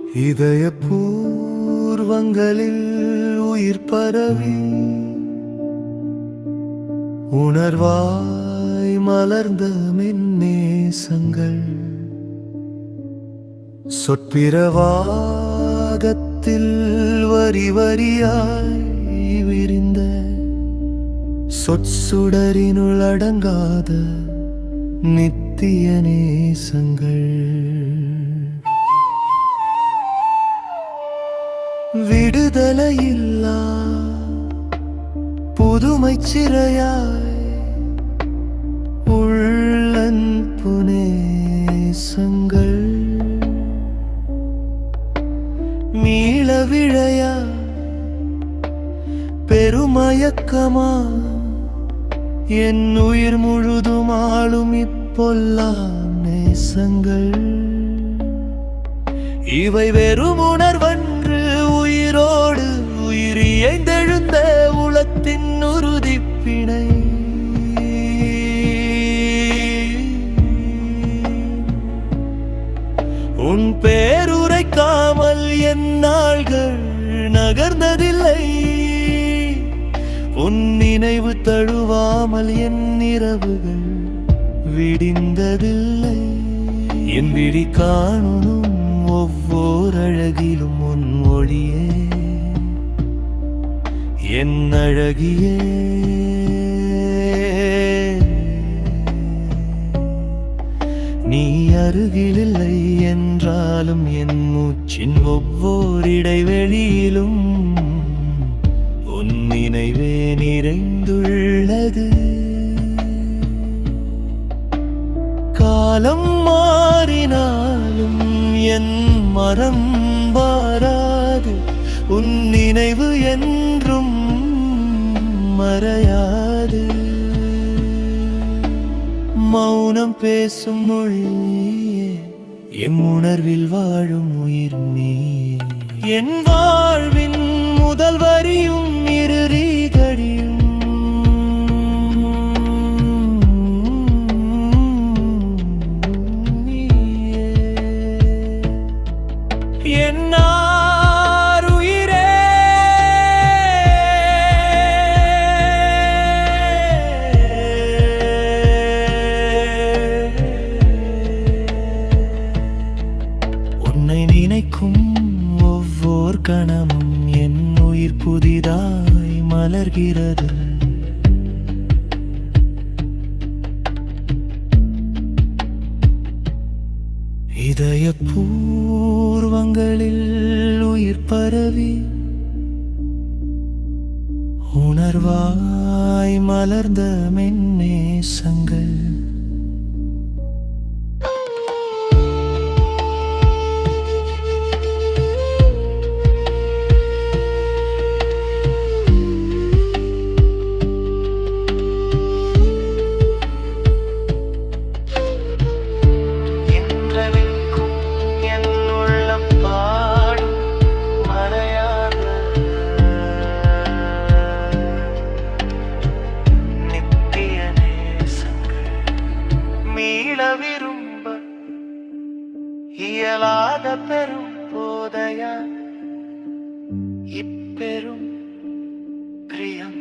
இதய பூர்வங்களில் உயிர் பரவி உணர்வாய் மலர்ந்த மின்னேசங்கள் சொற்பிரவாகத்தில் வரி வரியாய் விரிந்த சொற்சுடரினுள் அடங்காத நித்திய நேசங்கள் விடுதலையில்லா புதுமை சிறையாய் உள்ளன்பு நேசங்கள் மீள விழையா பெருமயக்கமா என் உயிர் முழுதும் ஆளும் இப்பொல்லா நேசங்கள் இவை வெறும் உணர்வன்று உயிரோடு உயிரியைந்தெழுந்த உளத்தின் உறுதிப்பிணை உன் பேருரைக்காமல் என் நாள்கள் நகர்ந்ததில்லை உன் நினைவு தழுவாமல் என் இரவுகள் விடிந்ததில்லை என் விழி காணும் ஒவ்வொரு அழகிலும் உன் ஒளியே என் அழகியே நீ அருகிலில்லை என்றாலும் என் மூச்சின் ஒவ்வொரு இடைவெளியிலும் உன் நினைவே நிறைந்துள்ளது காலம் மாறினாலும் என் மரம் வாராது உன் நினைவு என்றும் மறையாது மௌனம் பேசும் மொழியே என் உணர்வில் வாழும் உயிர் நீ என் வாழ்வின் முதல் வரியும் இறுதி கடியும் உன்னை நினைக்கும் ஒவ்வொரு கணமும் என் உயிர் புதிதாய் மலர்கிறது இதய பூர்வங்களில் உயிர் பரவி உணர்வாய் மலர்ந்த மென்னேசங்கள் விரும்ப இயலாத பெரும் போதையா இப்பெரும் பிரியம்